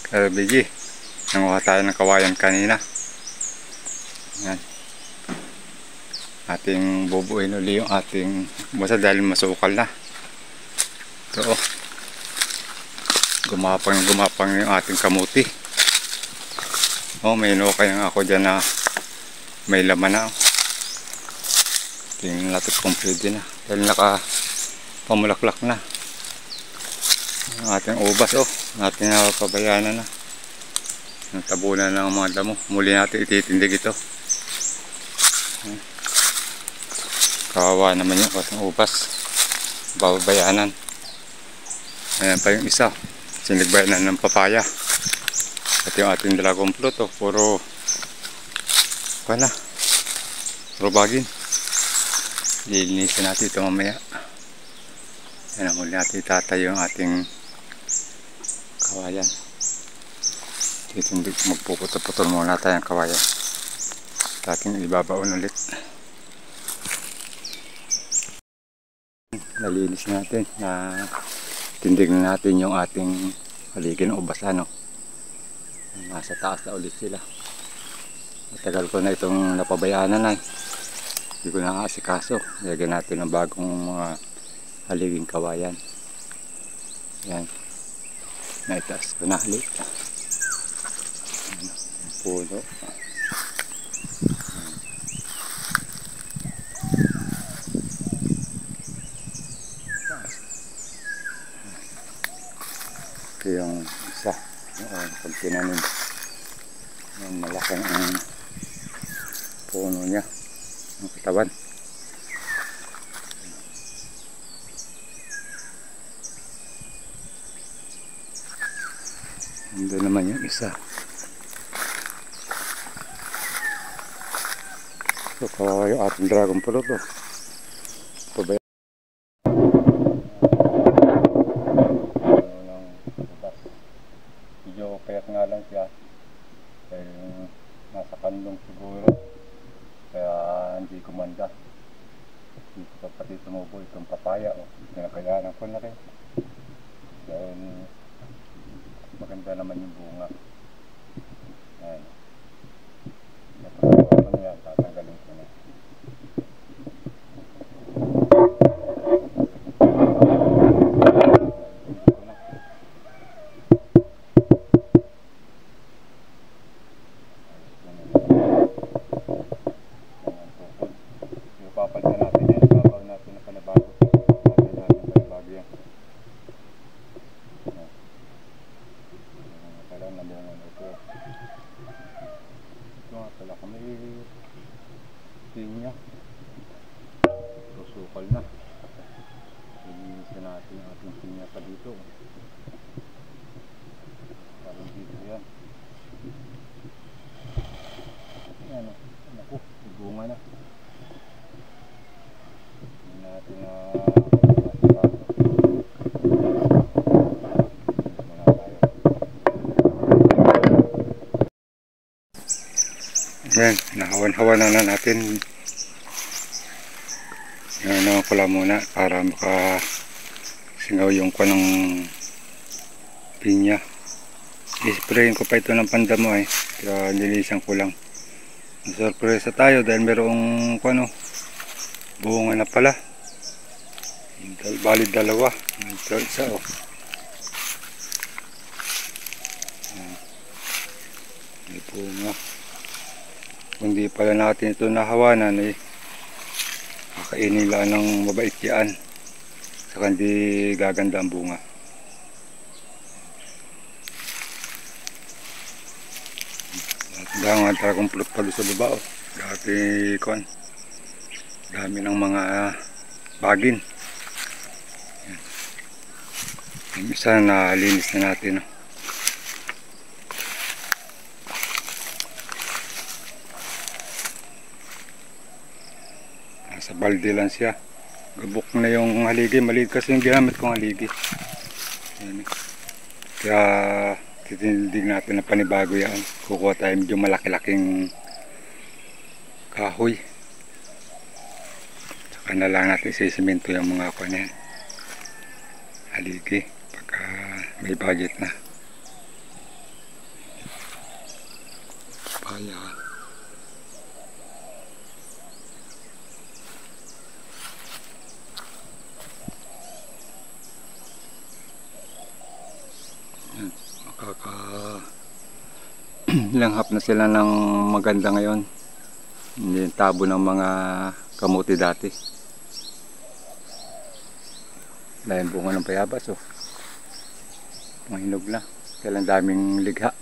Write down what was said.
Kabigi. Nanguha tayo ng kawayan kanina. Yan. Ating bubuin uli yung ating basta dahil masukal na. Ito oh. Gumapang yung ating kamuti. Oh, may inukay nga ako dyan na may laman na. Tingnan natin kung pwede na. Dahil naka pamulaklak na. Ang ating ubas oh. Natin pabayanan na. Natabunan ng mga damo. Muli natin ititindig ito. Kawawa naman yung ating ubas. Babayanan. Ayan pa yung isa. Sinigbayanan ng papaya. At yung ating dragon fruit oh. Puro pana. Puro bagin. Lilinisin natin ito mamaya. Yan ang muli natin itatayo yung ating kawayan. Dito magpuputol-putol muna tayo ang kawayan. Ating ibabaon ulit. Nalinis natin. Tindignan natin yung ating haligi ng ubas ano. Nasa taas na ulit sila. Matagal ko na itong napabayaan na. Hindi ko na asikaso. Lagyan natin ng bagong mga haliging kawayan. Yan. Naitaas ko na ulit. Puno. Ito yung isa. Pag tinanim. Yung malaking ang puno niya. Ang katawan. Ando naman yung isa. So, kawawa yung ating dragon fruit oh. Pabaya. Medyo payat nga lang siya. Dahil nasa kandong siguro. Kaya hindi kumanda. Dito pa pati tumubo itong papaya oh. Kinakayanan ko na rin. Dahil maganda naman yung bunga. Ayan. Tatanggalin ko na. Papalitan natin yan. Ibabaw natin na panabago. Natin natin panabago yan. Kailangan nabungan ito. Ito nga pala kami pinya. Susukal na. Linisin natin ang ating pinya pa dito. Parang dito yan. Ayan o. Naku, bunga na. Hindi natin na yan, nahawan-hawan na natin. Yan ko lang muna para makasingaw yung ng pinya. I-sprayin ko pa ito ng pandamo kaya nilisan ko lang. Sorpresa tayo dahil merong bunga na pala. Bali dalawa. Ito isa oh. May bunga. Kung di pala natin ito nahawanan kakainin lang ng mabait yan. Saka hindi gaganda ang bunga. Dahil nga dragon fruit pala sa baba oh. Dati dami ng mga bagin. Yung isa nalinis na natin oh. Sa balde lang siya. Gabok na yung haligi. Maliit kasi yung ginamit kong haligi. Ayan. Kaya titindig natin na panibago yan. Kukuha tayo medyo malaki-laking kahoy. Saka na lang natin sisimento yung mga kuha haligi. Pagka may budget na. Kaya yan, langhap na sila ng maganda ngayon. Hindi yung tabo ng mga kamuti dati. Dahil bunga ng payabas, oh. Mga hinog na. Kailan daming ligha.